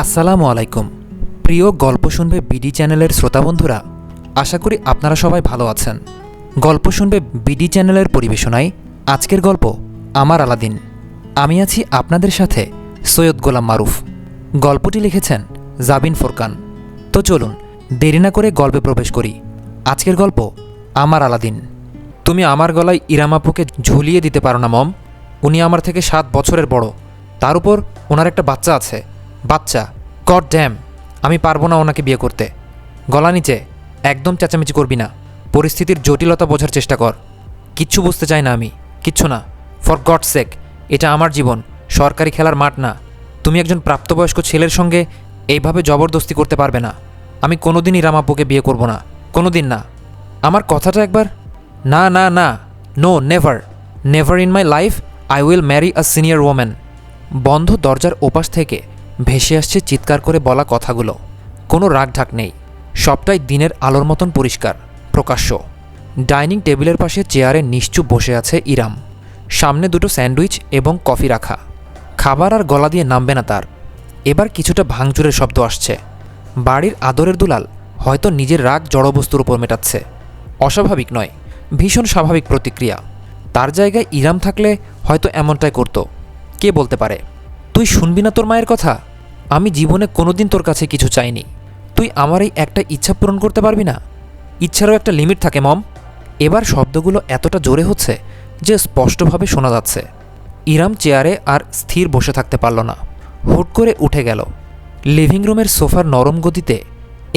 আসসালামু আলাইকুম। প্রিয় গল্প শুনবে বিডি চ্যানেলের শ্রোতা বন্ধুরা, আশা করি আপনারা সবাই ভালো আছেন। গল্প শুনবে বিডি চ্যানেলের পরিবেশনায় আজকের গল্প আমার আলাদিন। আমি আছি আপনাদের সাথে সৈয়দ গোলাম মারুফ। গল্পটি লিখেছেন জাবিন ফোরকান। তো চলুন দেরি না করে গল্পে প্রবেশ করি। আজকের গল্প আমার আলাদিন। তুমি আমার গলায় ইরাম আপুকে ঝুলিয়ে দিতে পারো না মম। উনি আমার থেকে 7 বছরের বড়, তার উপর ওনার একটা বাচ্চা আছে। বাচ্চা, গড ড্যাম! আমি পারবো না ওনাকে বিয়ে করতে। গলা নিচে, একদম চেঁচামেচি করবি না। পরিস্থিতির জটিলতা বোঝার চেষ্টা কর। কিচ্ছু বুঝতে চাই না আমি, কিচ্ছু না। ফর গড সেক, এটা আমার জীবন, সরকারি খেলার মাঠ না। তুমি একজন প্রাপ্তবয়স্ক ছেলের সঙ্গে এইভাবে জবরদস্তি করতে পারবে না। আমি কোনোদিন ইরাম আপুকে বিয়ে করব না, কোনোদিন না। আমার কথাটা একবার। না না না, no, never, never in my life I will marry a senior woman. বন্ধ দরজার ওপাশ থেকে ভেসে আসছে চিৎকার করে বলা কথাগুলো। কোনো রাগঢাক নেই, সবটাই দিনের আলোর মতন পরিষ্কার, প্রকাশ্য। ডাইনিং টেবিলের পাশে চেয়ারে নিশ্চুপ বসে আছে ইরাম। সামনে দুটো স্যান্ডউইচ এবং কফি রাখা। খাবার আর গলা দিয়ে নামবে না তার। এবার কিছুটা ভাঙচুরের শব্দ আসছে। বাড়ির আদরের দুলাল হয়তো নিজের রাগ জড়বস্তুর উপর মেটাচ্ছে। অস্বাভাবিক নয়, ভীষণ স্বাভাবিক প্রতিক্রিয়া। তার জায়গায় ইরাম থাকলে হয়তো এমনটাই করত। কে বলতে পারে? তুই শুনবি না তোর মায়ের কথা? আমি জীবনে কোনোদিন তোর কাছে কিছু চাইনি। তুই আমার এই একটা ইচ্ছা পূরণ করতে পারবি না? ইচ্ছারও একটা লিমিট থাকে মম। এবার শব্দগুলো এতটা জোরে হচ্ছে যে স্পষ্টভাবে শোনা যাচ্ছে। ইরাম চেয়ারে আর স্থির বসে থাকতে পারল না, হুট করে উঠে গেল। লিভিং রুমের সোফার নরম গদিতে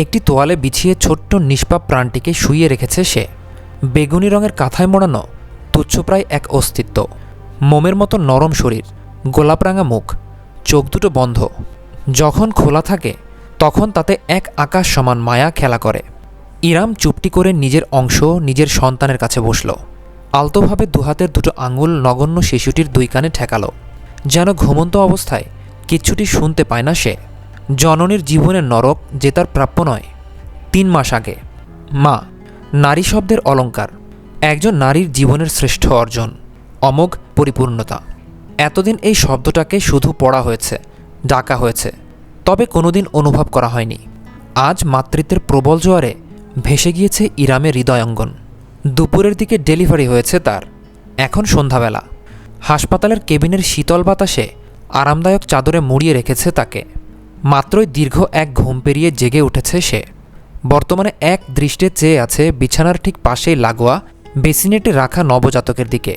একটি তোয়ালে বিছিয়ে ছোট্ট নিষ্পাপ প্রাণটিকে শুইয়ে রেখেছে সে। বেগুনি রঙের কাঁথায় মোড়ানো তুচ্ছপ্রায় এক অস্তিত্ব। মোমের মতো নরম শরীর, গোলাপরাঙা মুখ, চোখ দুটো বন্ধ। যখন খোলা থাকে তখন তাতে এক আকাশ সমান মায়া খেলা করে। ইরাম চুপটি করে নিজের অংশ নিজের সন্তানের কাছে বসল। আলতোভাবে দুহাতের দুটো আঙুল নগণ্য শিশুটির 2 কানে ঠেকালো, যেন ঘুমন্ত অবস্থায় কিচ্ছুটি শুনতে পায় না সে। জননীর জীবনের নরক যে তার প্রাপ্য নয়। 3 মাস আগে। মা, নারী শব্দের অলঙ্কার, একজন নারীর জীবনের শ্রেষ্ঠ অর্জন, অমোঘ পরিপূর্ণতা। এতদিন এই শব্দটাকে শুধু পড়া হয়েছে, ডাকা হয়েছে, তবে কোনোদিন অনুভব করা হয়নি। আজ মাতৃত্বের প্রবল জোয়ারে ভেসে গিয়েছে ইরামের হৃদয়ঙ্গন। দুপুরের দিকে ডেলিভারি হয়েছে তার। এখন সন্ধ্যাবেলা। হাসপাতালের কেবিনের শীতল বাতাসে আরামদায়ক চাদরে মুড়িয়ে রেখেছে তাকে। মাত্রই দীর্ঘ এক ঘুম পেরিয়ে জেগে উঠেছে সে। বর্তমানে এক দৃষ্টে চেয়ে আছে বিছানার ঠিক পাশেই লাগোয়া বেসিনেটে রাখা নবজাতকের দিকে।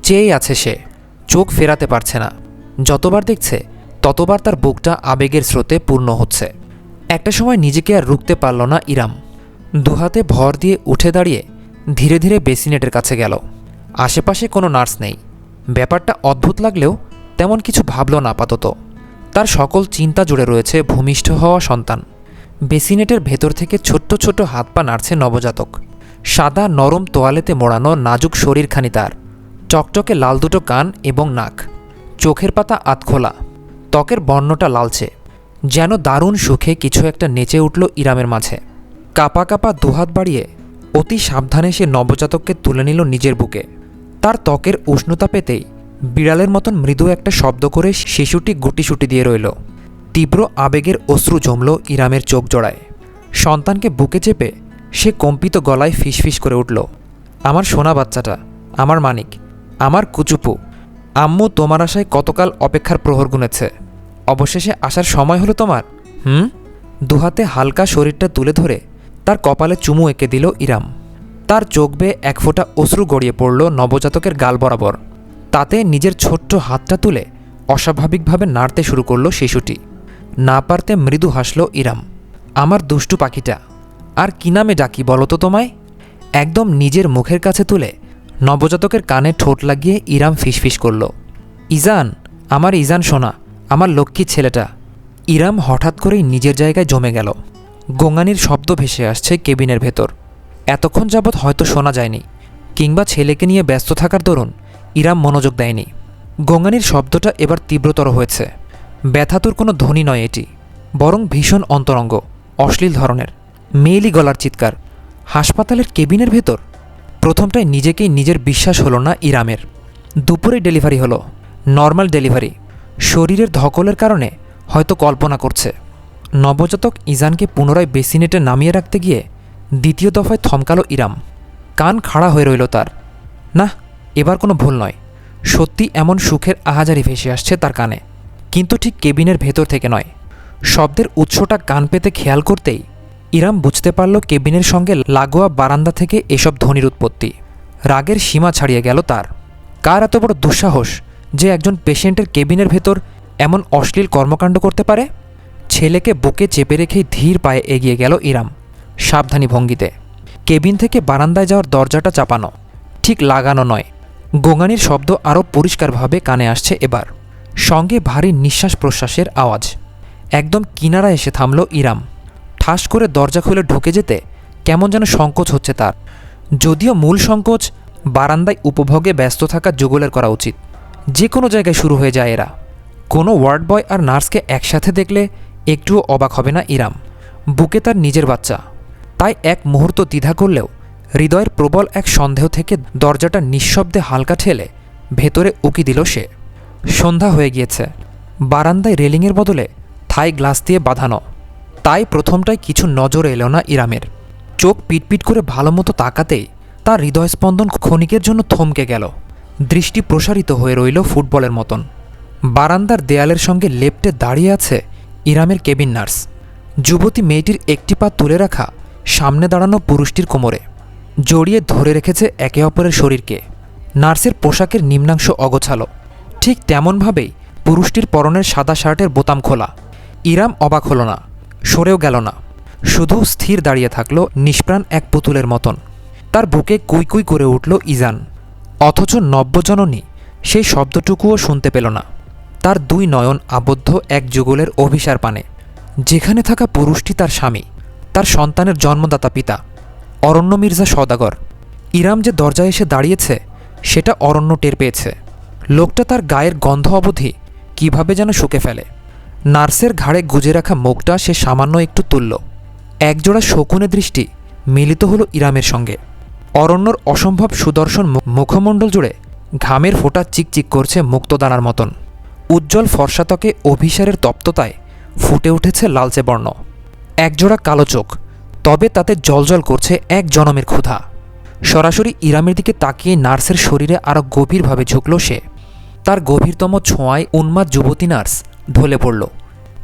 চেয়ে আছে সে, চোখ ফেরাতে পারছে না। যতবার দেখছে ততবার তার বুকটা আবেগের স্রোতে পূর্ণ হচ্ছে। একটা সময় নিজেকে আর রুখতে পারল না ইরাম। দুহাতে ভর দিয়ে উঠে দাঁড়িয়ে ধীরে ধীরে বেসিনেটের কাছে গেল। আশেপাশে কোনো নার্স নেই। ব্যাপারটা অদ্ভুত লাগলেও তেমন কিছু ভাবল না আপাতত। তার সকল চিন্তা জুড়ে রয়েছে ভূমিষ্ঠ হওয়া সন্তান। বেসিনেটের ভেতর থেকে ছোট্ট ছোট্ট হাত পা নাড়ছে নবজাতক। সাদা নরম তোয়ালেতে মোড়ানো নাজুক শরীরখানি তার। চকচকে লাল দুটো কান এবং নাক, চোখের পাতা আধখোলা, ত্বকের বর্ণটা লালচে। যেন দারুণ সুখে কিছু একটা নেচে উঠল ইরামের মাঝে। কাপা কাপা দুহাত বাড়িয়ে অতি সাবধানে সে নবজাতককে তুলে নিল নিজের বুকে। তার ত্বকের উষ্ণতা পেতেই বিড়ালের মতন মৃদু একটা শব্দ করে শিশুটি গুটিসুটি দিয়ে রইল। তীব্র আবেগের অশ্রু জমল ইরামের চোখ জোড়ায়। সন্তানকে বুকে চেপে সে কম্পিত গলায় ফিসফিস করে উঠল, আমার সোনা বাচ্চাটা, আমার মানিক, আমার কুচুপু। আম্মু তোমার আশায় কতকাল অপেক্ষার প্রহর গুনেছে। অবশেষে আসার সময় হলো তোমার। দুহাতে হালকা শরীরটা তুলে ধরে তার কপালে চুমু এঁকে দিল ইরাম। তার চোখ বেয়ে এক ফোঁটা অশ্রু গড়িয়ে পড়ল নবজাতকের গাল বরাবর। তাতে নিজের ছোট্ট হাতটা তুলে অস্বাভাবিকভাবে নাড়তে শুরু করল শিশুটি। না পারতে মৃদু হাসল ইরাম। আমার দুষ্টু পাখিটা, আর কি নামে ডাকি বলো তো তোমায়? একদম নিজের মুখের কাছে তুলে নবজাতকের কানে ঠোঁট লাগিয়ে ইরাম ফিসফিস করল, ইজান, আমার ইজান সোনা, আমার লক্ষ্মী ছেলেটা। ইরাম হঠাৎ করেই নিজের জায়গায় জমে গেল। গোঙানির শব্দ ভেসে আসছে কেবিনের ভেতর। এতক্ষণ যাবৎ হয়তো শোনা যায়নি, কিংবা ছেলেকে নিয়ে ব্যস্ত থাকার দরুন ইরাম মনোযোগ দেয়নি। গোঙানির শব্দটা এবার তীব্রতর হয়েছে। ব্যথাতুর কোনো ধ্বনি নয় এটি, বরং ভীষণ অন্তরঙ্গ, অশ্লীল ধরনের, মেয়েলি গলার চিৎকার। হাসপাতালের কেবিনের ভেতর প্রথমটায় নিজেকেই নিজের বিশ্বাস হলো না ইরামের। দুপুরে ডেলিভারি হলো, নর্মাল ডেলিভারি। শরীরের ধকলের কারণে হয়তো কল্পনা করছে। নবজাতক ইজানকে পুনরায় বেসিনেটে নামিয়ে রাখতে গিয়ে দ্বিতীয় দফায় থমকালো ইরাম। কান খাড়া হয়ে রইল তার। না, এবার কোনো ভুল নয়। সত্যি এমন সুখের আহাজারি ভেসে আসছে তার কানে, কিন্তু ঠিক কেবিনের ভেতর থেকে নয়। শব্দের উৎসটা কান পেতে খেয়াল করতেই ইরাম বুঝতে পারল কেবিনের সঙ্গে লাগোয়া বারান্দা থেকে এসব ধ্বনির উৎপত্তি। রাগের সীমা ছাড়িয়ে গেল তার। কার এত বড় দুঃসাহস যে একজন পেশেন্টের কেবিনের ভেতর এমন অশ্লীল কর্মকাণ্ড করতে পারে? ছেলেকে বুকে চেপে রেখেই ধীর পায়ে এগিয়ে গেল ইরাম, সাবধানী ভঙ্গিতে। কেবিন থেকে বারান্দায় যাওয়ার দরজাটা চাপানো, ঠিক লাগানো নয়। গোঙানির শব্দ আরও পরিষ্কারভাবে কানে আসছে এবার, সঙ্গে ভারী নিঃশ্বাস প্রশ্বাসের আওয়াজ। একদম কিনারা এসে থামল ইরাম। ঠাস করে দরজা খুলে ঢুকে যেতে কেমন যেন সংকোচ হচ্ছে তার। যদিও মূল সংকোচ বারান্দায় উপভোগে ব্যস্ত থাকা যুগলের করা উচিত। যে কোনো জায়গায় শুরু হয়ে যায় এরা। কোনো ওয়ার্ড বয় আর নার্সকে একসাথে দেখলে একটুও অবাক হবে না ইরাম। বুকে তার নিজের বাচ্চা, তাই এক মুহূর্ত দ্বিধা করলেও হৃদয়ের প্রবল এক সন্দেহ থেকে দরজাটা নিঃশব্দে হালকা ঠেলে ভেতরে উকি দিল সে। সন্ধ্যা হয়ে গিয়েছে। বারান্দায় রেলিংয়ের বদলে থাই গ্লাস দিয়ে বাঁধানো, তাই প্রথমটায় কিছু নজর এলো না ইরামের। চোখ পিটপিট করে ভালোমতো তাকাতেই তার হৃদয়স্পন্দন ক্ষণিকের জন্য থমকে গেল। দৃষ্টি প্রসারিত হয়ে রইল ফুটবলের মতন। বারান্দার দেয়ালের সঙ্গে লেপ্টে দাঁড়িয়ে আছে ইরামের কেবিন নার্স। যুবতী মেয়েটির একটি পা তুলে রাখা সামনে দাঁড়ানো পুরুষটির কোমরে, জড়িয়ে ধরে রেখেছে একে অপরের শরীরকে। নার্সের পোশাকের নিম্নাংশ অগোছালো, ঠিক তেমনভাবেই পুরুষটির পরনের সাদা শার্টের বোতাম খোলা। ইরাম অবাক হল না, সরেও গেল না, শুধু স্থির দাঁড়িয়ে থাকল নিষ্প্রাণ এক পুতুলের মতন। তার বুকে কুইকুই করে উঠল ইজান, অথচ নব্যজননী সেই শব্দটুকুও শুনতে পেল না। তার দুই নয়ন আবদ্ধ এক যুগলের অভিসার পানে, যেখানে থাকা পুরুষটি তার স্বামী, তার সন্তানের জন্মদাতা পিতা অরণ্য মির্জা সওদাগর। ইরাম যে দরজায় এসে দাঁড়িয়েছে সেটা অরণ্য টের পেয়েছে। লোকটা তার গায়ের গন্ধ অবধি কিভাবে যেন শুকে ফেলে। নার্সের ঘাড়ে গুজে রাখা মুখটা সে সামান্য একটু তুলল। একজোড়া শকুনে দৃষ্টি মিলিত হলো ইরামের সঙ্গে। অরণ্যর অসম্ভব সুদর্শন মুখমণ্ডল জুড়ে ঘামের ফোঁটা চিকচিক করছে মুক্তদানার মতন। উজ্জ্বল ফর্সাতকে অভিসারের তপ্ততায় ফুটে উঠেছে লালচে বর্ণ। একজোড়া কালো চোখ, তবে তাতে জলজল করছে এক জনমের ক্ষুধা। সরাসরি ইরামের দিকে তাকিয়ে নার্সের শরীরে আরও গভীরভাবে ঝুঁকল সে। তার গভীরতম ছোঁয়ায় উন্মাদ যুবতী নার্স ঢলে পড়ল।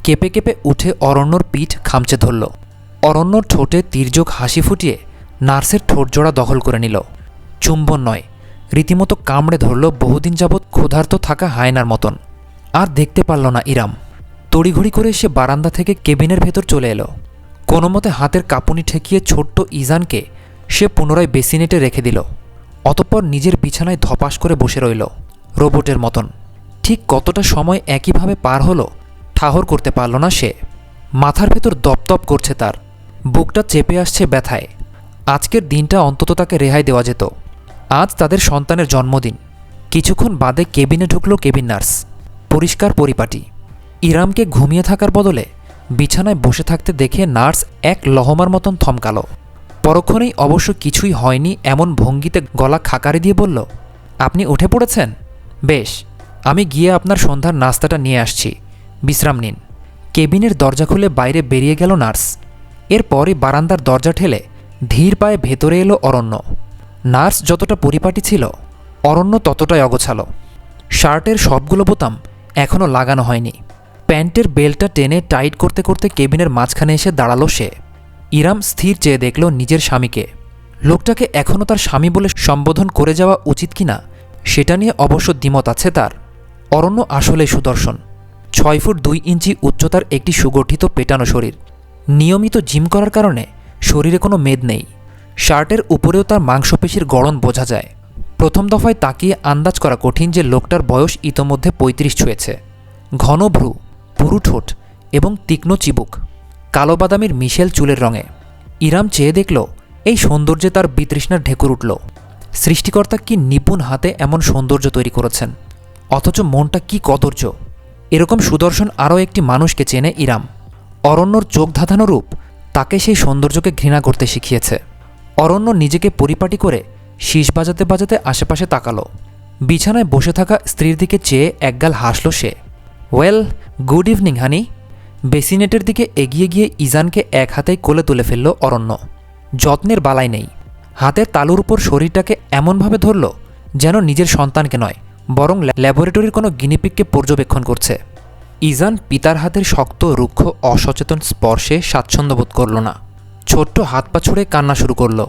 কেঁপে কেঁপে উঠে অরণ্যর পিঠ খামচে ধরল। অরণ্যর ঠোঁটে তির্যক হাসি ফুটিয়ে নার্সের ঠোঁটজোড়া দখল করে নিল। চুম্বন নয়, রীতিমতো কামড়ে ধরল বহুদিন যাবৎ ক্ষুধার্ত থাকা হায়নার মতন। আর দেখতে পারল না ইরাম। তড়িঘড়ি করে সে বারান্দা থেকে কেবিনের ভেতর চলে এলো। কোনো মতে হাতের কাঁপুনি ঠেকিয়ে ছোট্ট ইজানকে সে পুনরায় বেসিনেটে রেখে দিল। অতঃপর নিজের বিছানায় ধপাস করে বসে রইল রোবটের মতন। ঠিক কতটা সময় একইভাবে পার হলো ঠাহর করতে পারল না সে। মাথার ভেতর দপদপ করছে তার, বুকটা চেপে আসছে ব্যথায়। আজকের দিনটা অন্তত তাকে রেহাই দেওয়া যেত। আজ তাদের সন্তানের জন্মদিন। কিছুক্ষণ বাদে কেবিনে ঢুকল কেবিন নার্স, পরিষ্কার পরিপাটি। ইরামকে ঘুমিয়ে থাকার বদলে বিছানায় বসে থাকতে দেখে নার্স এক লহমার মতন থমকালো। পরক্ষণেই অবশ্য কিছুই হয়নি এমন ভঙ্গিতে গলা খাকারি দিয়ে বলল, আপনি উঠে পড়েছেন? বেশ, আমি গিয়ে আপনার সন্ধ্যার নাস্তাটা নিয়ে আসছি, বিশ্রাম নিন। কেবিনের দরজা খুলে বাইরে বেরিয়ে গেল নার্স। এরপরই বারান্দার দরজা ঠেলে ধীর পায়ে ভেতরে এলো অরণ্য। নার্স যতটা পরিপাটি ছিল, অরণ্য ততটাই অগোছালো। শার্টের সবগুলো বোতাম এখনও লাগানো হয়নি। প্যান্টের বেল্টটা টেনে টাইট করতে করতে কেবিনের মাঝখানে এসে দাঁড়ালো সে। ইরাম স্থির চেয়ে দেখল নিজের স্বামীকে। লোকটাকে এখনও তার স্বামী বলে সম্বোধন করে যাওয়া উচিত কিনা সেটা নিয়ে অবশ্য দ্বিমত আছে তার। অরণ্য আসলে সুদর্শন। 6 ফুট 2 ইঞ্চি উচ্চতার একটি সুগঠিত পেটানো শরীর। নিয়মিত জিম করার কারণে শরীরে কোনো মেদ নেই। শার্টের উপরেও তার মাংসপেশির গড়ন বোঝা যায়। প্রথম দফায় তাকিয়ে আন্দাজ করা কঠিন যে লোকটার বয়স ইতোমধ্যে 35 ছুঁয়েছে। ঘন ভ্রু, পুরু ঠোঁট এবং তীক্ষ্ণ চিবুক, কালো বাদামির মিশেল চুলের রঙে। ইরাম চেয়ে দেখল এই সৌন্দর্যে তার বিতৃষ্ণার ঢেকুর উঠল। সৃষ্টিকর্তা কি নিপুণ হাতে এমন সৌন্দর্য তৈরি করেছেন, অথচ মনটা কি কদর্য। এরকম সুদর্শন আরও একটি মানুষকে চেনে ইরাম। অরণ্যর চোখ ধাঁধানো রূপ তাকে সেই সৌন্দর্যকে ঘৃণা করতে শিখিয়েছে। অরণ্য নিজেকে পরিপাটি করে শীষ বাজাতে বাজাতে আশেপাশে তাকালো। বিছানায় বসে থাকা স্ত্রীর দিকে চেয়ে একগাল হাসল সে। ওয়েল, গুড ইভিনিং হানি। বেসিনেটের দিকে এগিয়ে গিয়ে ইজানকে এক হাতেই কোলে তুলে ফেলল অরণ্য। যত্নের বালাই নেই, হাতের তালুর উপর শরীরটাকে এমনভাবে ধরল যেন নিজের সন্তানকে নয়, বরং ল্যাবরেটরির কোনো গিনিপিককে পর্যবেক্ষণ করছে। ইজান পিতার হাতের শক্ত রুক্ষ অসচেতন স্পর্শে স্বাচ্ছন্দ্য বোধ করল না। ছোট্ট হাত পা ছুঁড়ে কান্না শুরু করল।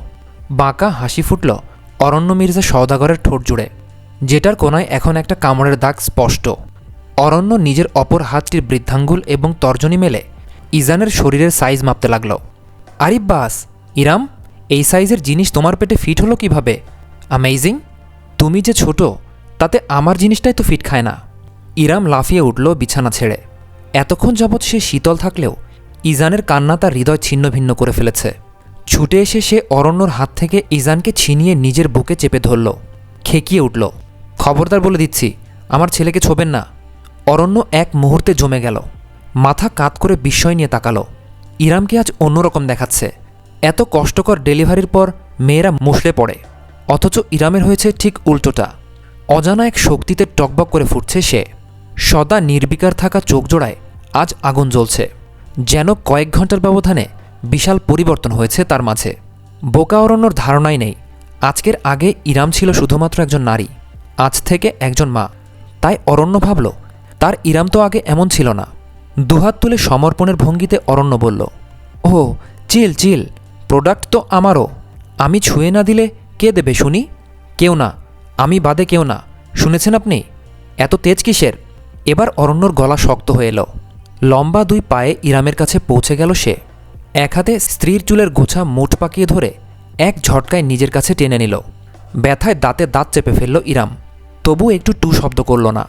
বাঁকা হাসি ফুটল অরণ্য মির্জা সওদাগরের ঠোঁট জুড়ে, যেটার কোনায় এখন একটা কামড়ের দাগ স্পষ্ট। অরণ্য নিজের অপর হাতটির বৃদ্ধাঙ্গুল এবং তর্জনী মেলে ইজানের শরীরের সাইজ মাপতে লাগল। আরে বাস, ইরাম, এই সাইজের জিনিস তোমার পেটে ফিট হলো কিভাবে? অ্যামেজিং! তুমি যে ছোট, তাতে আমার জিনিসটাই তো ফিট খায় না। ইরাম লাফিয়ে উঠল বিছানা ছেড়ে। এতক্ষণ যাবৎ সে শীতল থাকলেও ইজানের কান্না তার হৃদয় ছিন্ন ভিন্ন করে ফেলেছে। ছুটে এসে সে অরণ্যর হাত থেকে ইজানকে ছিনিয়ে নিজের বুকে চেপে ধরল। খেকিয়ে উঠল, খবরদার বলে দিচ্ছি, আমার ছেলেকে ছোবেন না। অরণ্য এক মুহূর্তে জমে গেল, মাথা কাত করে বিস্ময় নিয়ে তাকালো। ইরামকে আজ অন্যরকম দেখাচ্ছে। এত কষ্টকর ডেলিভারির পর মেয়েরা মুষলে পড়ে, অথচ ইরামের হয়েছে ঠিক উল্টোটা। অজানা এক শক্তিতে টকবক করে ফুটছে সে। সদা নির্বিকার থাকা চোখ জোড়ায় আজ আগুন জ্বলছে, যেন কয়েক ঘন্টার ব্যবধানে বিশাল পরিবর্তন হয়েছে তার মাঝে। বোকা অরণ্যর ধারণাই নেই আজকের আগে ইরাম ছিল শুধুমাত্র একজন নারী, আজ থেকে একজন মা। তাই অরণ্য ভাবল, তার ইরাম তো আগে এমন ছিল না। দুহাত তুলে সমর্পণের ভঙ্গিতে অরণ্য বলল, ও চিল চিল, প্রোডাক্ট তো আমারও। আমি ছুঁয়ে না দিলে কে দেবে শুনি? কেউ না, আমি বাদে কেউ না, শুনেছেন আপনি? এত তেজ কিসের? এবার অরণ্যর গলা শক্ত হয়ে এলো। লম্বা দুই পায়ে ইরামের কাছে পৌঁছে গেল সে। এক হাতে স্ত্রীর চুলের গোছা মুঠ পাকিয়ে ধরে এক ঝটকায় নিজের কাছে টেনে নিল। ব্যথায় দাঁতে দাঁত চেপে ফেলল ইরাম, তবু একটু টু শব্দ করল না।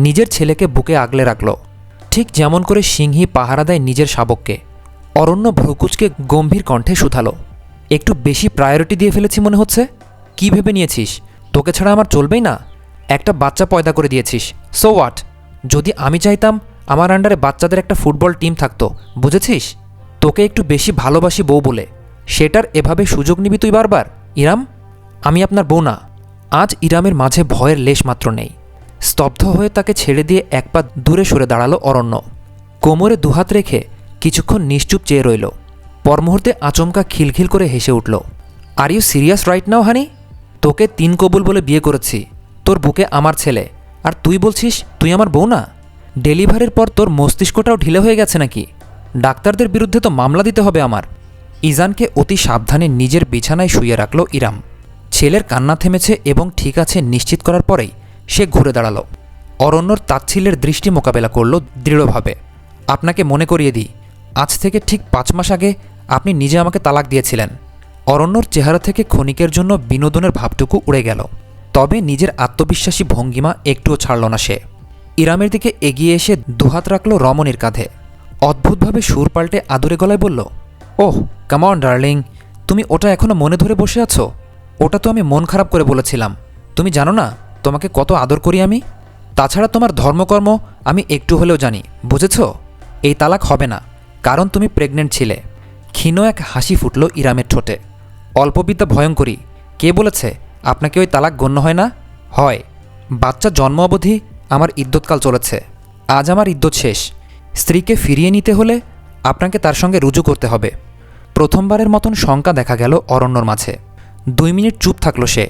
নিজের ছেলেকে বুকে আগলে রাখল, ঠিক যেমন করে সিংহী পাহারা দেয় নিজের শাবককে। অরণ্য ভ্রুকুচকে গম্ভীর কণ্ঠে শুধালো, একটু বেশি প্রায়োরিটি দিয়ে ফেলেছি মনে হচ্ছে। কি ভেবে নিয়েছিস তোকে ছাড়া আমার চলবেই না? একটা বাচ্চা পয়দা করে দিয়েছিস, সো হোয়াট? যদি আমি চাইতাম আমার আন্ডারে বাচ্চাদের একটা ফুটবল টিম থাকতো, বুঝেছিস? তোকে একটু বেশি ভালোবাসি বউ বলে সেটার এভাবে সুযোগ নিবি তুই বারবার? ইরাম, আমি আপনার বউ না। আজ ইরামের মাঝে ভয়ের লেশ মাত্র নেই। স্তব্ধ হয়ে তাকে ছেড়ে দিয়ে এক পা দূরে সরে দাঁড়ালো অরণ্য। কোমরে দুহাত রেখে কিছুক্ষণ নিশ্চুপ চেয়ে রইল। পর মুহূর্তে আচমকা খিলখিল করে হেসে উঠল। Are you serious right now honey? তোকে তিন কবুল বলে বিয়ে করেছি, তোর বুকে আমার ছেলে, আর তুই বলছিস তুই আমার বউ না? ডেলিভারির পর তোর মস্তিষ্কটাও ঢিলে হয়ে গেছে নাকি? ডাক্তারদের বিরুদ্ধে তো মামলা দিতে হবে আমার। ইজানকে অতি সাবধানে নিজের বিছানায় শুইয়ে রাখল ইরাম। ছেলের কান্না থেমেছে এবং ঠিক আছে নিশ্চিত করার পরেই সে ঘুরে দাঁড়াল। অরণ্যর তাচ্ছিল্যের দৃষ্টি মোকাবেলা করল দৃঢ়ভাবে। আপনাকে মনে করিয়ে দিই, আজ থেকে ঠিক 5 মাস আগে আপনি নিজে আমাকে তালাক দিয়েছিলেন। অরণ্যর চেহারা থেকে ক্ষণিকের জন্য বিনোদনের ভাবটুকু উড়ে গেল, তবে নিজের আত্মবিশ্বাসী ভঙ্গিমা একটুও ছাড়ল না সে। ইরামের দিকে এগিয়ে এসে দুহাত রাখল রমণীর কাঁধে। অদ্ভুতভাবে সুর পাল্টে আদুরে গলায় বলল, ওহ কাম অন ডার্লিং, তুমি ওটা এখনও মনে ধরে বসে আছো? ওটা তো আমি মন খারাপ করে বলেছিলাম। তুমি জানো না তোমাকে কত আদর করি আমি? তাছাড়া তোমার ধর্মকর্ম আমি একটু হলেও জানি, বুঝেছ? এই তালাক হবে না, কারণ তুমি প্রেগনেন্ট ছিলে। ক্ষীণ এক হাসি ফুটল ইরামের ঠোঁটে। অল্পবিদ্যা ভয়ঙ্করী, কে বলেছে আপনাকে ওই তালাক গণ্য হয় না? হয়। বাচ্চা জন্ম অবধি আমার ইদ্যৎকাল চলেছে, আজ আমার ইদ্যৎ শেষ। স্ত্রীকে ফিরিয়ে নিতে হলে আপনাকে তার সঙ্গে রুজু করতে হবে। প্রথমবারের মতন শঙ্কা দেখা গেল অরণ্যর মাঝে। 2 মিনিট চুপ থাকল সে,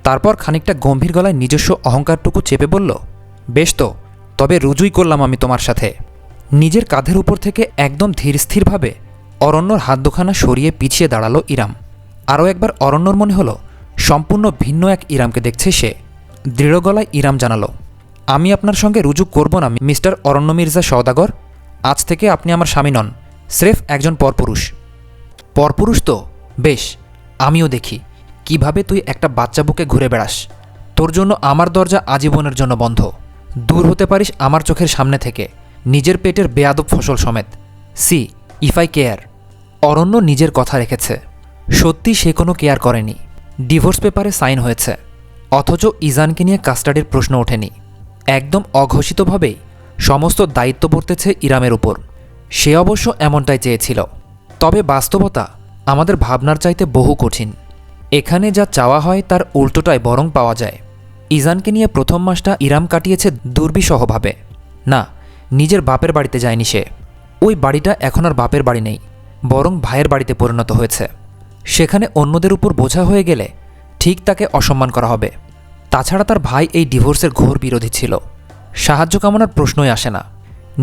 তারপর খানিকটা গম্ভীর গলায় নিজস্ব অহংকারটুকু চেপে বলল, বেশ তো, তবে রুজুই করলাম আমি তোমার সাথে। নিজের কাঁধের উপর থেকে একদম ধীরস্থিরভাবে অরণ্যর হাত দুখানা সরিয়ে পিছিয়ে দাঁড়ালো ইরাম। আরও একবার অরণ্যর মনে হলো সম্পূর্ণ ভিন্ন এক ইরামকে দেখছে সে। দৃঢ় গলায় ইরাম জানালো, আমি আপনার সঙ্গে রুজু করব না মিস্টার অরণ্য মির্জা সওদাগর। আজ থেকে আপনি আমার স্বামী নন, স্রেফ একজন পরপুরুষ। পরপুরুষ তো বেশ, আমিও দেখি কিভাবে তুই একটা বাচ্চা বুকে ঘুরে বেড়াস। তোর জন্য আমার দরজা আজীবনের জন্য বন্ধ। দূর হতে পারিস আমার চোখের সামনে থেকে, নিজের পেটের বেয়াদব ফসল সমেত। See if I care. Aranya নিজের কথা রেখেছে। সত্যি সে কোনো কেয়ার করেনি। ডিভোর্স পেপারে সাইন হয়েছে, অথচ ইজানকে নিয়ে কাস্টাডির প্রশ্ন ওঠেনি। একদম অঘোষিতভাবেই সমস্ত দায়িত্ব বর্তেছে ইরামের উপর। সে অবশ্য এমনটাই চেয়েছিল, তবে বাস্তবতা আমাদের ভাবনার চাইতে বহু কঠিন। এখানে যা চাওয়া হয় তার উল্টোটাই বরং পাওয়া যায়। ইজানকে নিয়ে প্রথম মাসটা ইরাম কাটিয়েছে দুর্বিষহভাবে। না, নিজের বাপের বাড়িতে যায়নি সে। ওই বাড়িটা এখন আর বাপের বাড়ি নেই, বরং ভাইয়ের বাড়িতে পরিণত হয়েছে। সেখানে অন্যদের উপর বোঝা হয়ে গেলে ঠিক তাকে অসম্মান করা হবে। তাছাড়া তার ভাই এই ডিভোর্সের ঘোর বিরোধী ছিল। সাহায্য কামনার প্রশ্নই আসে না।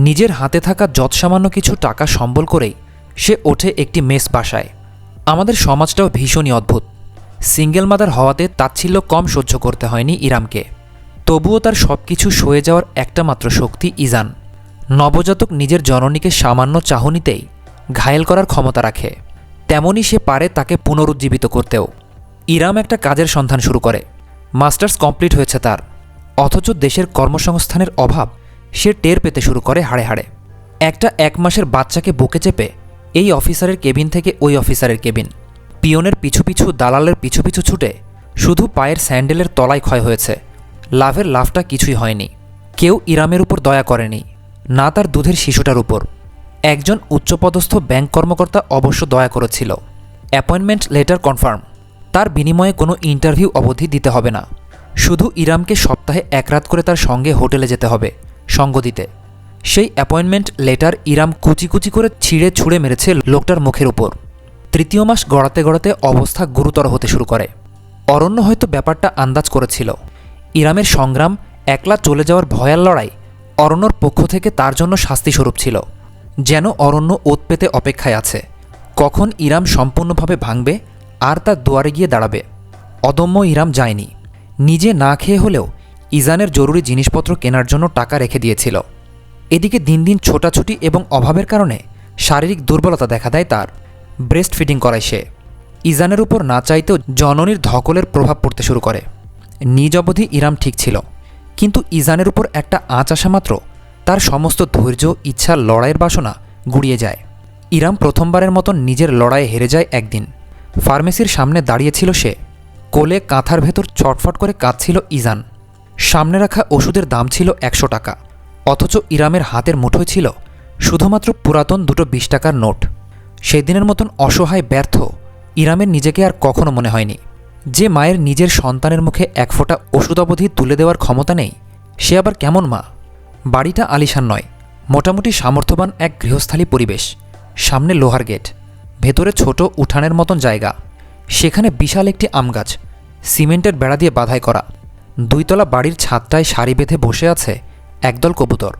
নিজের হাতে থাকা যৎসামান্য কিছু টাকা সম্বল করেই সে ওঠে একটি মেস বাসায়। আমাদের সমাজটাও ভীষণই অদ্ভুত। সিঙ্গেল মাদার হওয়াতে তাচ্ছিল্য কম সহ্য করতে হয়নি ইরামকে। তবুও তার সব কিছু সয়ে যাওয়ার একটা মাত্র শক্তি ইজান। নবজাতক নিজের জননীকে সামান্য চাহনিতেই ঘায়েল করার ক্ষমতা রাখে, তেমনই সে পারে তাকে পুনরুজ্জীবিত করতেও। ইরাম একটা কাজের সন্ধান শুরু করে। মাস্টার্স কমপ্লিট হয়েছে তার, অথচ দেশের কর্মসংস্থানের অভাব সে টের পেতে শুরু করে হাড়ে হাড়ে। একটা 1 মাসের বাচ্চাকে বুকে চেপে এই অফিসারের কেবিন থেকে ওই অফিসারের কেবিন, পিয়নের পিছু পিছু, দালালের পিছু পিছু ছুটে শুধু পায়ের স্যান্ডেলের তলায় ক্ষয় হয়েছে। লাভের লাভটা কিছুই হয়নি। কেউ ইরামের উপর দয়া করেনি, না তার দুধের শিশুটার উপর। একজন উচ্চপদস্থ ব্যাংক কর্মকর্তা অবশ্য দয়া করেছিল। অ্যাপয়েন্টমেন্ট লেটার কনফার্ম, তার বিনিময়ে কোনো ইন্টারভিউ অবধি দিতে হবে না, শুধু ইরামকে সপ্তাহে 1 রাত করে তার সঙ্গে হোটেলে যেতে হবে সঙ্গ দিতে। সেই অ্যাপয়েন্টমেন্ট লেটার ইরাম কুচি কুচি করে ছিঁড়ে ছুঁড়ে মেরেছে লোকটার মুখের উপর। 3য় মাস গড়াতে গড়াতে অবস্থা গুরুতর হতে শুরু করে। অরণ্য হয়তো ব্যাপারটা আন্দাজ করেছিল। ইরামের সংগ্রাম, একলা চলে যাওয়ার ভয়াল লড়াই অরণ্যর পক্ষ থেকে তার জন্য শাস্তিস্বরূপ ছিল। যেন অরণ্য ওত পেতে অপেক্ষায় আছে, কখন ইরাম সম্পূর্ণভাবে ভাঙবে আর তার দুয়ারে গিয়ে দাঁড়াবে। অদম্য ইরাম যায়নি। নিজে না খেয়ে হলেও ইজানের জরুরি জিনিসপত্র কেনার জন্য টাকা রেখে দিয়েছিল। এদিকে দিন দিন ছোটাছুটি এবং অভাবের কারণে শারীরিক দুর্বলতা দেখা দেয় তার। ব্রেস্ট ফিডিং করায় সে। ইজানের উপর না চাইতেও জননীর ধকলের প্রভাব পড়তে শুরু করে। নিজ অবধি ইরাম ঠিক ছিল, কিন্তু ইজানের উপর একটা আঁচ আসা মাত্র তার সমস্ত ধৈর্য, ইচ্ছা, লড়াইয়ের বাসনা গুড়িয়ে যায়। ইরাম প্রথমবারের মতন নিজের লড়াইয়ে হেরে যায় একদিন। ফার্মেসির সামনে দাঁড়িয়েছিল সে। কোলে কাঁথার ভেতর ছটফট করে কাঁদছিল ইজান। সামনে রাখা ওষুধের দাম ছিল 100 টাকা, অথচ ইরামের হাতের মুঠোয় ছিল শুধুমাত্র পুরাতন 2 20 টাকার নোট। সেদিনের মতন অসহায়, ব্যর্থ ইরামের নিজেকে আর কখনো মনে হয়নি। যে মায়ের নিজের সন্তানের মুখে 1 ফোঁটা ওষুধ অবধি তুলে দেওয়ার ক্ষমতা নেই, সে আবার কেমন মা? বাড়িটা আলিশান নয়, মোটামুটি সামর্থ্যবান এক গৃহস্থালী পরিবেশ। সামনে লোহার গেট, ভেতরে ছোট উঠানের মতন জায়গা। সেখানে বিশাল একটি আম গাছ, সিমেন্টের বেড়া দিয়ে বাধাই করা। 2 তলা বাড়ির ছাদটায় সারি বেঁধে বসে আছে একদল কবুতর।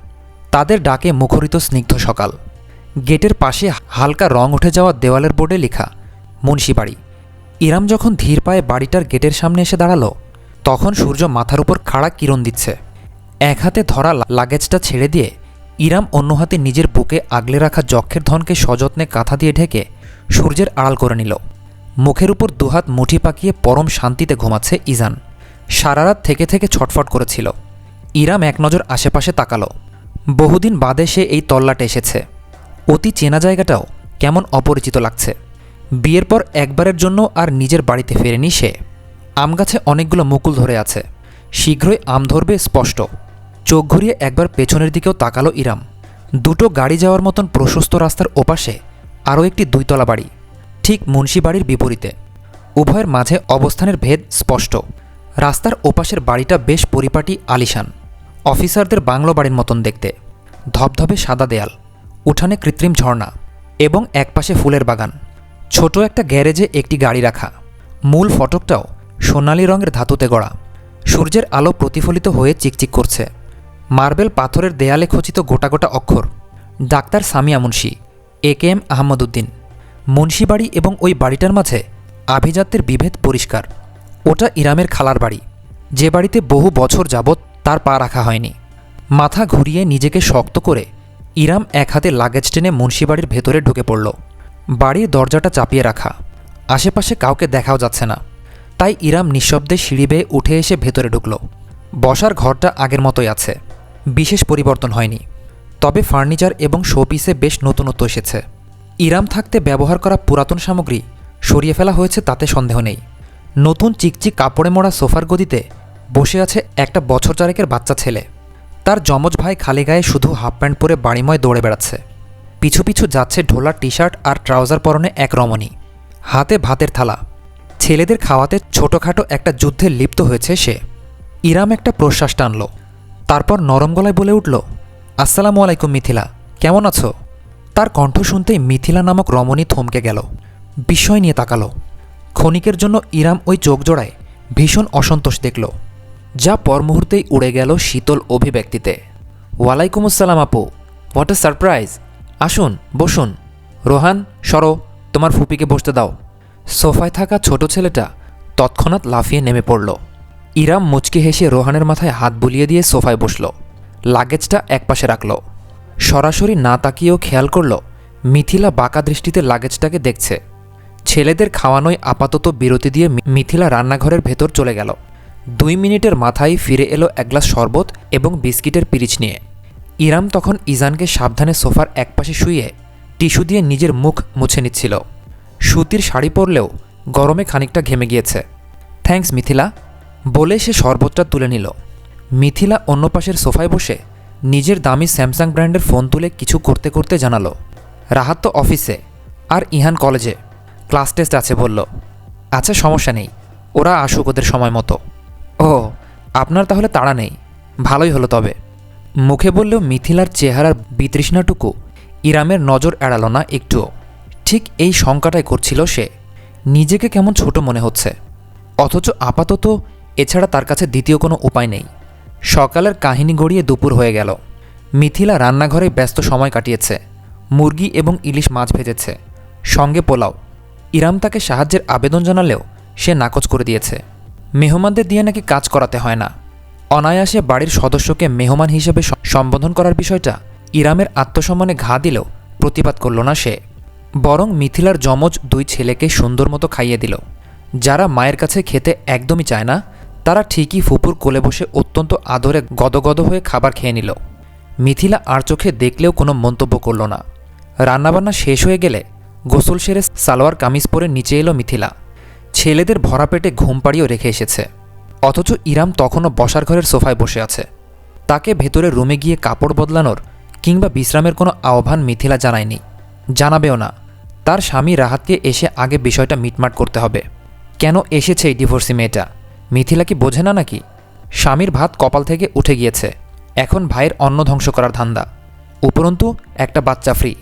তাদের ডাকে মুখরিত স্নিগ্ধ সকাল। গেটের পাশে হালকা রং উঠে যাওয়া দেওয়ালের বোর্ডে লেখা মুন্সিবাড়ি। ইরাম যখন ধীর পায়ে বাড়িটার গেটের সামনে এসে দাঁড়ালো, তখন সূর্য মাথার উপর খাড়া কিরণ দিচ্ছে। এক হাতে ধরা লাগেজটা ছেড়ে দিয়ে ইরাম অন্য হাতে নিজের বুকে আগলে রাখা যক্ষের ধনকে সযত্নে কাঁথা দিয়ে ঢেকে সূর্যের আড়াল করে নিল। মুখের উপর 2 হাত মুঠি পাকিয়ে পরম শান্তিতে ঘুমাচ্ছে ইজান। সারা রাত থেকে থেকে ছটফট করেছিল। ইরাম এক নজর আশেপাশে তাকালো। বহুদিন বাদে সে এই তল্লাটে এসেছে। অতি চেনা জায়গাটাও কেমন অপরিচিত লাগছে। বিয়ের পর একবারের জন্য আর নিজের বাড়িতে ফেরেনি সে। আম গাছে অনেকগুলো মুকুল ধরে আছে, শীঘ্রই আম ধরবে স্পষ্ট। চোখ ঘুরিয়ে একবার পেছনের দিকেও তাকালো ইরাম। 2টো গাড়ি যাওয়ার মতন প্রশস্ত রাস্তার ওপাশে আরও একটি 2 তলা বাড়ি, ঠিক মুন্সি বাড়ির বিপরীতে। উভয়ের মাঝে অবস্থানের ভেদ স্পষ্ট। রাস্তার ওপাশের বাড়িটা বেশ পরিপাটি, আলিশান, অফিসারদের বাংলো বাড়ির মতন দেখতে। ধবধবে সাদা দেয়াল, উঠানে কৃত্রিম ঝর্ণা এবং একপাশে ফুলের বাগান। ছোট একটা গ্যারেজে একটি গাড়ি রাখা। মূল ফটকটাও সোনালি রঙের ধাতুতে গড়া। সূর্যের আলো প্রতিফলিত হয়ে চিকচিক করছে। মার্বেল পাথরের দেয়ালে খচিত গোটা গোটা অক্ষর, ডাক্তার সামিয়া মুন্সি, AKM আহমদ উদ্দিন। মুন্সিবাড়ি এবং ওই বাড়িটার মাঝে আভিজাত্যের বিভেদ পরিষ্কার। ওটা ইরামের খালার বাড়ি, যে বাড়িতে বহু বছর যাবৎ তার পা রাখা হয়নি। মাথা ঘুরিয়ে নিজেকে শক্ত করে ইরাম এক হাতে লাগেজ টেনে মুন্সিবাড়ির ভেতরে ঢুকে পড়ল। বাড়ির দরজাটা চাপিয়ে রাখা, আশেপাশে কাউকে দেখাও যাচ্ছে না। তাই ইরাম নিঃশব্দে সিঁড়ি বেয়ে উঠে এসে ভেতরে ঢুকল। বসার ঘরটা আগের মতোই আছে, বিশেষ পরিবর্তন হয়নি। তবে ফার্নিচার এবং শোপিসে বেশ নতুনত্ব এসেছে। ইরাম থাকতে ব্যবহার করা পুরাতন সামগ্রী সরিয়ে ফেলা হয়েছে, তাতে সন্দেহ নেই। নতুন চিকচিক কাপড়ে মোড়া সোফার গদিতে বসে আছে একটা বছর 4-এর বাচ্চা ছেলে। তার যমজ ভাই খালি গায়ে শুধু হাফ প্যান্ট পরে বাড়িময় দৌড়ে বেড়াচ্ছে। পিছু পিছু যাচ্ছে ঢোলা টি-শার্ট আর ট্রাউজার পরনে এক রমণী, হাতে ভাতের থালা। ছেলেদের খাওয়াতে ছোটোখাটো একটা যুদ্ধে লিপ্ত হয়েছে সে। ইরাম একটা প্রশ্বাস টানল, তারপর নরম গলায় বলে উঠল, আসসালামু আলাইকুম মিথিলা, কেমন আছো? তার কণ্ঠ শুনতেই মিথিলা নামক রমণী থমকে গেল, বিস্ময় নিয়ে তাকালো। ক্ষণিকের জন্য ইরাম ওই চোখ জোড়ায় ভীষণ অসন্তোষ দেখল, যা পর মুহূর্তেই উড়ে গেল শীতল অভিব্যক্তিতে। ওয়ালাইকুম আসসালাম আপু, হোয়াট এ সারপ্রাইজ। আসুন বসুন। রোহান, সরো, তোমার ফুপিকে বসতে দাও। সোফায় থাকা ছোট ছেলেটা তৎক্ষণাৎ লাফিয়ে নেমে পড়ল। ইরাম মুচকি হেসে রোহানের মাথায় হাত বুলিয়ে দিয়ে সোফায় বসল, লাগেজটা একপাশে রাখল। সরাসরি না তাকিয়েও খেয়াল করল মিথিলা বাঁকা দৃষ্টিতে লাগেজটাকে দেখছে। ছেলেদের খাওয়ানোয় আপাতত বিরতি দিয়ে মিথিলা রান্নাঘরের ভেতর চলে গেল। 2 মিনিটের মাথায় ফিরে এলো এক গ্লাস শরবত এবং বিস্কিটের পিরিচ নিয়ে। ইরাম তখন ইজানকে সাবধানে সোফার একপাশে শুইয়ে টিস্যু দিয়ে নিজের মুখ মুছে নিচ্ছিল। সুতির শাড়ি পরলেও গরমে খানিকটা ঘেমে গিয়েছে। থ্যাঙ্কস মিথিলা, বলে সে শরবতটা তুলে নিল। মিথিলা অন্য পাশের সোফায় বসে নিজের দামি স্যামসাং ব্র্যান্ডের ফোন তুলে কিছু করতে করতে জানালো, রাহাত তো অফিসে আর ইহান কলেজে, ক্লাস টেস্ট আছে বলল। আচ্ছা সমস্যা নেই, ওরা আসুক ওদের সময় মতো। ও, আপনার তাহলে তাড়া নেই, ভালোই হলো তবে। মুখে বললেও মিথিলার চেহারার বিতৃষ্ণাটুকু ইরামের নজর এড়াল না একটুও। ঠিক এই শঙ্কাটাই করছিল সে, নিজেকে কেমন ছোট মনে হচ্ছে, অথচ আপাতত এছাড়া তার কাছে দ্বিতীয় কোনো উপায় নেই। সকালের কাহিনী গড়িয়ে দুপুর হয়ে গেল। মিথিলা রান্নাঘরে ব্যস্ত সময় কাটিয়েছে, মুরগি এবং ইলিশ মাছ ভেজেছে, সঙ্গে পোলাও। ইরাম তাকে সাহায্যের আবেদন জানালেও সে নাকচ করে দিয়েছে। মেহমানদের দিয়ে নাকি কাজ করাতে হয় না। অনায়াসে বাড়ির সদস্যকে মেহমান হিসেবে সম্বোধন করার বিষয়টা ইরামের আত্মসম্মানে ঘা দিলেও প্রতিবাদ করল না সে, বরং মিথিলার যমজ 2 ছেলেকে সুন্দর মতো খাইয়ে দিল। যারা মায়ের কাছে খেতে একদমই চায় না, তারা ঠিকই ফুপুর কোলে বসে অত্যন্ত আদরে গদগদ হয়ে খাবার খেয়ে নিল। মিথিলা আর চোখে দেখলেও কোনো মন্তব্য করল না। রান্নাবান্না শেষ হয়ে গেলে গোসল সেরে সালোয়ার কামিজ পরে নিচে এলো মিথিলা। ছেলেদের ভরা পেটে ঘুম পাড়িয়েও রেখে এসেছে, অথচ ইরাম তখনও বসার ঘরের সোফায় বসে আছে। তাকে ভেতরে রুমে গিয়ে কাপড় বদলানোর কিংবা বিশ্রামের কোনো আহ্বান মিথিলা জানায়নি, জানাবেও না। তার স্বামী রাহাতকে এসে আগে বিষয়টা মিটমাট করতে হবে। কেন এসেছে এই ডিভোর্সি মেয়েটা, মিথিলা কি বোঝে না নাকি? স্বামীর ভাত কপাল থেকে উঠে গিয়েছে, এখন ভাইয়ের অন্ন ধ্বংস করার ধান্দা, উপরন্তু একটা বাচ্চা ফ্রি।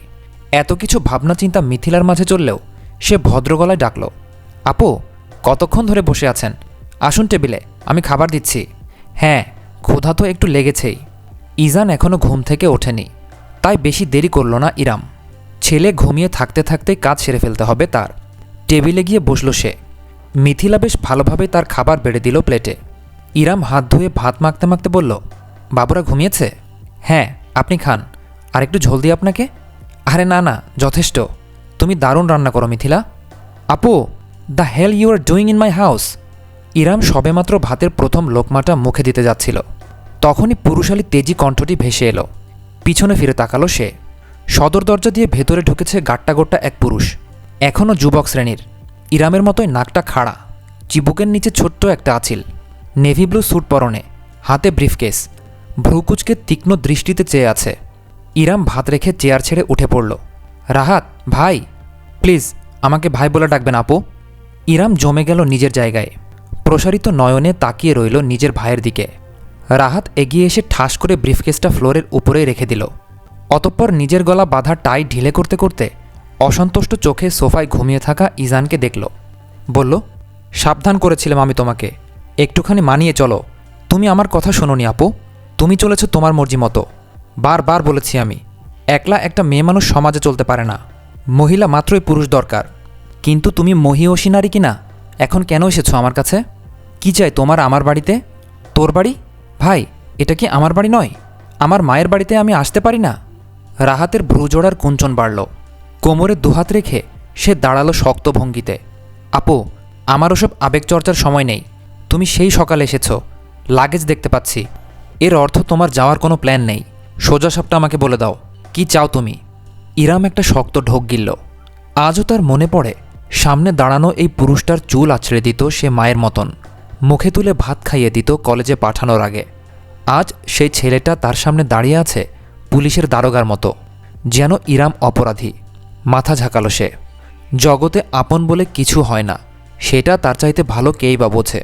এত কিছু ভাবনা চিন্তা মিথিলার মাঝে চললেও সে ভদ্রগলায় ডাকল, আপু, কতক্ষণ ধরে বসে আছেন? আসুন টেবিলে, আমি খাবার দিচ্ছি। হ্যাঁ, ক্ষুধা তো একটু লেগেছেই। ইজান এখনও ঘুম থেকে ওঠেনি, তাই বেশি দেরি করল না ইরাম। ছেলে ঘুমিয়ে থাকতে থাকতেই কাজ সেরে ফেলতে হবে তার। টেবিলে গিয়ে বসল সে। মিথিলা বেশ ভালোভাবে তার খাবার বেড়ে দিল প্লেটে। ইরাম হাত ধুয়ে ভাত মাখতে মাখতে বলল, বাবুরা ঘুমিয়েছে? হ্যাঁ, আপনি খান। আর একটু ঝোল দিই আপনাকে? আরে না না, যথেষ্ট। তুমি দারুণ রান্না করো মিথিলা। আপু, the hell you are doing in my house. Iram সবেমাত্র ভাতের প্রথম লোকমাটা মুখে দিতে যাচ্ছিল, তখনই পুরুষালী তেজি কণ্ঠটি ভেসে এলো। পিছনে ফিরে তাকালো সে। সদর দরজা দিয়ে ভেতরে ঢুকেছে গাট্টাগোট্টা এক পুরুষ, এখনও যুবক শ্রেণীর। ইরামের মতোই নাকটা খাড়া, চিবুকের নিচে ছোট্ট একটা আঁচিল, নেভি ব্লু স্যুট পরনে, হাতে ব্রিফকেস, ভ্রুকুচকে তীক্ষ্ণ দৃষ্টিতে চেয়ে আছে। ইরাম ভাত রেখে চেয়ার ছেড়ে উঠে পড়ল। রাহাত, ভাই, প্লিজ আমাকে ভাই বলে ডাকবেন আপু। ইরাম জমে গেল নিজের জায়গায়, প্রসারিত নয়নে তাকিয়ে রইল নিজের ভাইয়ের দিকে। রাহাত এগিয়ে এসে ঠাস করে ব্রিফকেসটা ফ্লোরের উপরেই রেখে দিল। অতঃপর নিজের গলা বাঁধা টাই ঢিলে করতে করতে অসন্তুষ্ট চোখে সোফায় ঘুমিয়ে থাকা ইজানকে দেখল। বলল, সাবধান করেছিলাম আমি তোমাকে, একটুখানি মানিয়ে চলো। তুমি আমার কথা শোনোনি আপু, তুমি চলেছ তোমার মর্জি মতো। বারবার বলেছি আমি, একলা একটা মেয়ে মানুষ সমাজে চলতে পারে না, মহিলা মাত্রই পুরুষ দরকার। কিন্তু তুমি মহিষী নারী কিনা, এখন কেন এসেছো আমার কাছে? কি চাই তোমার আমার বাড়িতে? তোর বাড়ি? ভাই, এটা কি আমার বাড়ি নয়? আমার মায়ের বাড়িতে আমি আসতে পারি না? রাহাতের ভ্রুজোড়ার কুঞ্চন বাড়ল। কোমরে দুহাত রেখে সে দাঁড়ালো শক্ত ভঙ্গিতে। আপু, আমার ওসব আবেগচর্চার সময় নেই। তুমি সেই সকালে এসেছ, লাগেজ দেখতে পাচ্ছি। এর অর্থ তোমার যাওয়ার কোনো প্ল্যান নেই। সোজা সাপটা আমাকে বলে দাও, কি চাও তুমি? ইরাম একটা শক্ত ঢোক গিলল। আজও তার মনে পড়ে সামনে দাঁড়ানো এই পুরুষটার চুল আছড়ে দিত সে মায়ের মতন, মুখে তুলে ভাত খাইয়ে দিত কলেজে পাঠানোর আগে। আজ সেই ছেলেটা তার সামনে দাঁড়িয়ে আছে পুলিশের দারোগার মতো, যেন ইরাম অপরাধী। মাথা ঝাঁকালো সে। জগতে আপন বলে কিছু হয় না, সেটা তার চাইতে ভালো কেই বা বোঝে।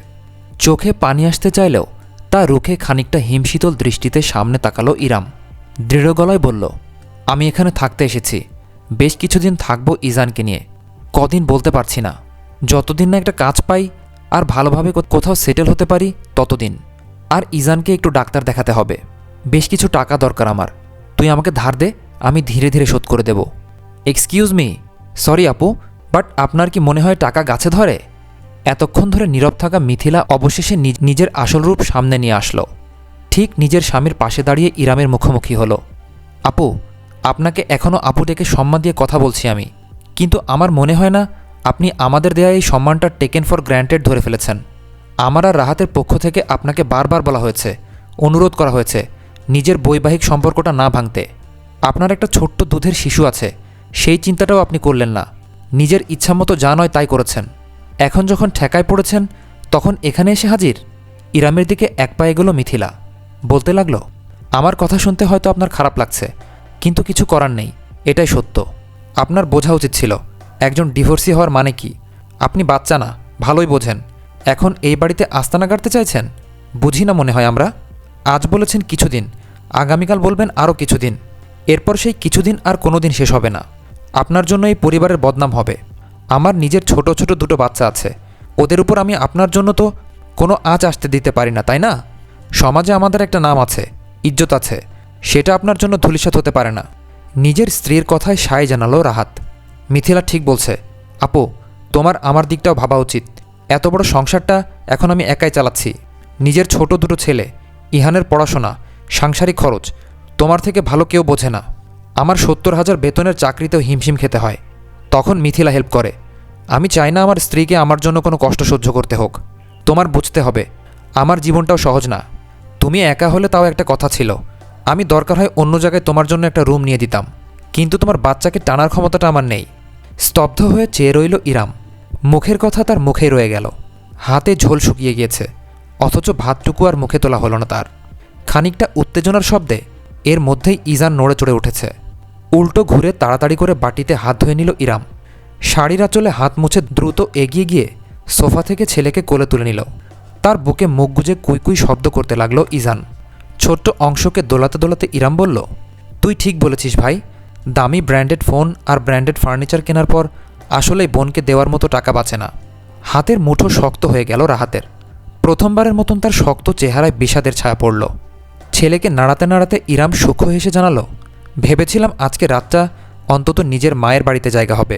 চোখে পানি আসতে চাইলেও তা রুখে খানিকটা হিমশীতল দৃষ্টিতে সামনে তাকালো ইরাম। দৃঢ় গলায় বলল, আমি এখানে থাকতে এসেছি, বেশ কিছুদিন থাকবো ইজানকে নিয়ে। কদিন বলতে পারছি না। যতদিন না একটা কাজ পাই আর ভালোভাবে কোথাও সেটেল হতে পারি ততদিন। আর ইজানকে একটু ডাক্তার দেখাতে হবে। বেশ কিছু টাকা দরকার আমার। তুই আমাকে ধার দে, আমি ধীরে ধীরে শোধ করে দেব। এক্সকিউজ মি, সরি আপু, বাট আপনার কি মনে হয় টাকা গাছে ধরে? এতক্ষণ ধরে নীরব থাকা মিথিলা অবশেষে নিজের আসল রূপ সামনে নিয়ে আসলো। ঠিক নিজের স্বামীর পাশে দাঁড়িয়ে ইরামের মুখোমুখি হলো। আপু, আপনাকে এখনও আপু ডেকে সম্মান দিয়ে কথা বলছি আমি, কিন্তু আমার মনে হয় না আপনি আমাদের দেয়া এই সম্মানটা টেকেন ফর গ্র্যান্টেড ধরে ফেলেছেন। আমার আর রাহাতের পক্ষ থেকে আপনাকে বারবার বলা হয়েছে, অনুরোধ করা হয়েছে নিজের বৈবাহিক সম্পর্কটা না ভাঙতে। আপনার একটা ছোট্ট দুধের শিশু আছে, সেই চিন্তাটাও আপনি করলেন না। নিজের ইচ্ছামতো যা নয় তাই করেছেন। এখন যখন ঠেকায় পড়েছেন তখন এখানে এসে হাজির। ইরামের দিকে এক পা এগোলো মিথিলা, বলতে লাগলো, আমার কথা শুনতে হয়তো আপনার খারাপ লাগছে, কিন্তু কিছু করার নেই, এটাই সত্য। আপনার বোঝা উচিত ছিল একজন ডিভোর্সি হওয়ার মানে কি। আপনি বাচ্চা না, ভালোই বোঝেন। এখন এই বাড়িতে আস্তানা গাড়তে চাইছেন? বুঝি না মনে হয় আমরা। আজ বলেছেন কিছুদিন, আগামীকাল বলবেন আরও কিছুদিন, এরপর সেই কিছুদিন আর কোনো দিন শেষ হবে না। আপনার জন্য এই পরিবারের বদনাম হবে। আমার নিজের ছোট ছোট দুটো বাচ্চা আছে, ওদের উপর আমি আপনার জন্য তো কোনো আঁচ আসতে দিতে পারি না, তাই না? সমাজে আমাদের একটা নাম আছে, ইজ্জত আছে, সেটা আপনার জন্য ধূলিসাৎ হতে পারে না। নিজের স্ত্রীর কথায় সায় জানালো রাহাত। মিথিলা ঠিক বলছে আপু, তোমার আমার দিকটাও ভাবা উচিত। এত বড় সংসারটা এখন আমি একাই চালাচ্ছি। নিজের ছোট দুটো ছেলে, ইহানের পড়াশোনা, সাংসারিক খরচ তোমার থেকে ভালো কেউ বোঝে না। আমার 70,000 বেতনের চাকরিতেও হিমশিম খেতে হয়, তখন মিথিলা হেল্প করে। আমি চাই না আমার স্ত্রীকে আমার জন্য কোনো কষ্ট সহ্য করতে হোক। তোমার বুঝতে হবে আমার জীবনটাও সহজ না। তুমি একা হলে তাও একটা কথা ছিল, আমি দরকার হয় অন্য জায়গায় তোমার জন্য একটা রুম নিয়ে দিতাম, কিন্তু তোমার বাচ্চাকে টানার ক্ষমতাটা আমার নেই। স্তব্ধ হয়ে চেয়ে রইল ইরাম। মুখের কথা তার মুখেই রয়ে গেল। হাতে ঝোল শুকিয়ে গিয়েছে, অথচ ভাতটুকু আর মুখে তোলা হলো না তার। খানিকটা উত্তেজনার শব্দে এর মধ্যেই ইজান নড়ে চড়ে উঠেছে। উল্টো ঘুরে তাড়াতাড়ি করে বাটিতে হাত ধুয়ে নিল ইরাম। শাড়ির আঁচলে হাত মুছে দ্রুত এগিয়ে গিয়ে সোফা থেকে ছেলেকে কোলে তুলে নিল। তার বুকে মুখ গুজে কুইকুই শব্দ করতে লাগলো ইজান। ছোট্ট অংশকে দোলাতে দোলাতে ইরাম বলল, তুই ঠিক বলেছিস ভাই। দামি ব্র্যান্ডেড ফোন আর ব্র্যান্ডেড ফার্নিচার কেনার পর আসলেই বোনকে দেওয়ার মতো টাকা বাঁচে না। হাতের মুঠো শক্ত হয়ে গেল রাহাতের। প্রথমবারের মতন তার শক্ত চেহারায় বিষাদের ছায়া পড়ল। ছেলেকে নাড়াতে নাড়াতে ইরাম সূক্ষ্ম হেসে জানালো, ভেবেছিলাম আজকে রাতটা অন্তত নিজের মায়ের বাড়িতে জায়গা হবে।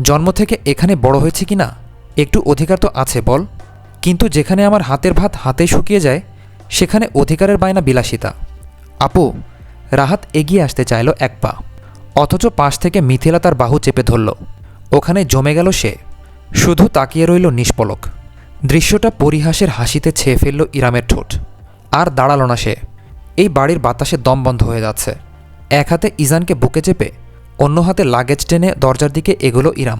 জন্ম থেকে এখানে বড় হয়েছে কি না, একটু অধিকার তো আছে বল। কিন্তু যেখানে আমার হাতের ভাত হাতে শুকিয়ে যায়, সেখানে অধিকারের বায়না বিলাসিতা। আপু, রাহাত এগিয়ে আসতে চাইল এক পা, অথচ পাশ থেকে মিথিলা তার বাহু চেপে ধরল। ওখানে জমে গেল সে, শুধু তাকিয়ে রইল নিষ্পলক। দৃশ্যটা পরিহাসের হাসিতে ছেয়ে ফেলল ইরামের ঠোঁট। আর দাঁড়াল না সে। এই বাড়ির বাতাসে দম বন্ধ হয়ে যাচ্ছে। এক হাতে ইজানকে বুকে চেপে অন্য হাতে লাগেজ টেনে দরজার দিকে এগোলো ইরাম।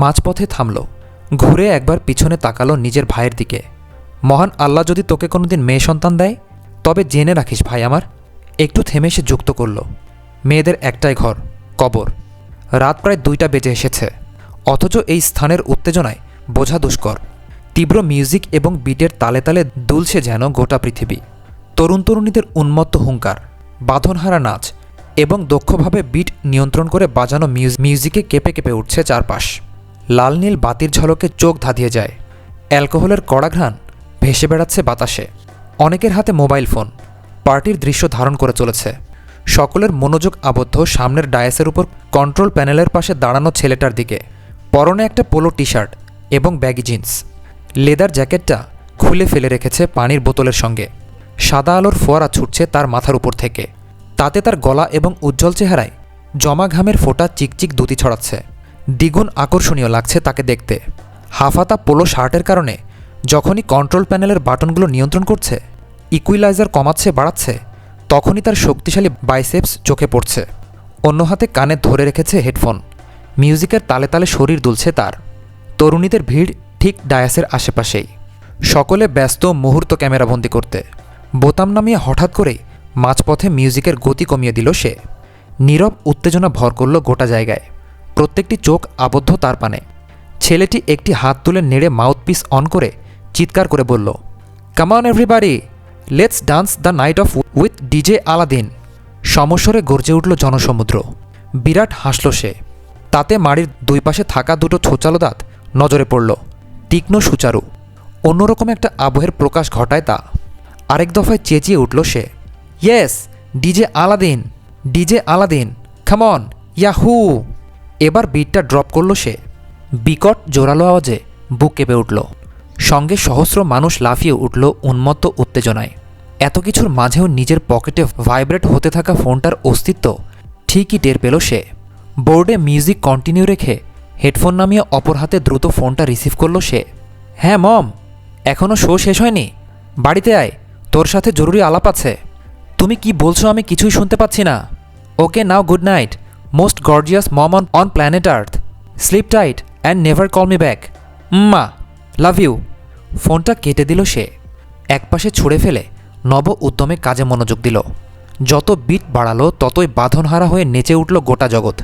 মাঝপথে থামল, ঘুরে একবার পিছনে তাকালো নিজের ভাইয়ের দিকে। মহান আল্লাহ যদি তোকে কোনোদিন মেয়ে সন্তান দেয়, তবে জেনে রাখিস ভাই আমার। একটু থেমে সে যুক্ত করল, মেয়েদের একটাই ঘর, কবর। রাত প্রায় 2টা বেজে এসেছে, অথচ এই স্থানের উত্তেজনায় বোঝা দুষ্কর। তীব্র মিউজিক এবং বিটের তালে তালে দুলছে যেন গোটা পৃথিবী। তরুণ তরুণীদের উন্মত্ত হুঙ্কার, বাঁধনহারা নাচ এবং দক্ষভাবে বিট নিয়ন্ত্রণ করে বাজানো মিউজিকে কেঁপে কেঁপে উঠছে চারপাশ। লাল নীল বাতির ঝলকে চোখ ধাঁধিয়ে যায়। অ্যালকোহলের কড়া ঘ্রাণ ভেসে বেড়াচ্ছে বাতাসে। অনেকের হাতে মোবাইল ফোন, পার্টির দৃশ্য ধারণ করে চলেছে। সকলের মনোযোগ আবদ্ধ সামনের ডায়াসের উপর কন্ট্রোল প্যানেলের পাশে দাঁড়ানো ছেলেটার দিকে। পরনে একটা পোলো টি শার্ট এবং ব্যাগি জিন্স। লেদার জ্যাকেটটা খুলে ফেলে রেখেছে পানির বোতলের সঙ্গে। সাদা আলোর ফোয়ারা ছুটছে তার মাথার উপর থেকে, তাতে তার গলা এবং উজ্জ্বল চেহারায় জমা ঘামের ফোঁটা চিকচিক দ্যুতি ছড়াচ্ছে। দ্বিগুণ আকর্ষণীয় লাগছে তাকে দেখতে। হাফাতা পোলো শার্টের কারণে যখনই কন্ট্রোল প্যানেলের বাটনগুলো নিয়ন্ত্রণ করছে, ইকুইলাইজার কমাচ্ছে বাড়াচ্ছে, তখনই তার শক্তিশালী বাইসেপস চোখে পড়ছে। অন্য হাতে কানে ধরে রেখেছে হেডফোন। মিউজিকের তালে তালে শরীর দুলছে তার। তরুণীদের ভিড় ঠিক ডায়াসের আশেপাশেই। সকলে ব্যস্ত মুহূর্ত ক্যামেরাবন্দি করতে। বোতাম নামিয়ে হঠাৎ করেই মাঝপথে মিউজিকের গতি কমিয়ে দিল সে। নীরব উত্তেজনা ভর করল গোটা জায়গায়। প্রত্যেকটি চোখ আবদ্ধ তার পানে। ছেলেটি একটি হাত তুলে নেড়ে মাউথপিস অন করে চিৎকার করে বলল, come on everybody, let's dance the night off with DJ Aladdin. সমস্বরে গর্জে উঠল জনসমুদ্র। বিরাট হাসল সে। তাতে মাড়ির দুই পাশে থাকা দুটো ছোচালো দাঁত নজরে পড়ল, তীক্ষ্ণ সুচারু। অন্যরকম একটা আবহের প্রকাশ ঘটায় তা। আরেক দফায় চেঁচিয়ে উঠল সে, yes, DJ Aladdin, DJ Aladdin, come on, yahoo. এবার বিটটা ড্রপ করল সে। বিকট জোরালো আওয়াজে বুক কেঁপে উঠল। সঙ্গে সহস্র মানুষ লাফিয়ে উঠল উন্মত্ত উত্তেজনায়। এত কিছুর মাঝেও নিজের পকেটে ভাইব্রেট হতে থাকা ফোনটার অস্তিত্ব ঠিকই টের পেল সে। বোর্ডে মিউজিক কন্টিনিউ রেখে হেডফোন নামিয়ে অপর হাতে দ্রুত ফোনটা রিসিভ করল সে। হ্যাঁ মম, এখনও শো শেষ হয়নি, বাড়িতে আয়, তোর সাথে জরুরি আলাপ আছে। তুমি কি বলছো আমি কিছুই শুনতে পাচ্ছি না। Okay now, good night, most gorgeous mom on planet earth, sleep tight and never call me back, মা, লাভ ইউ। ফোনটা কেটে দিল সে। একপাশে ছুঁড়ে ফেলে নব উদ্যমে কাজে মনোযোগ দিল। যত বিট বাড়ালো ততই বাঁধনহারা হয়ে নেচে উঠল গোটা জগৎ।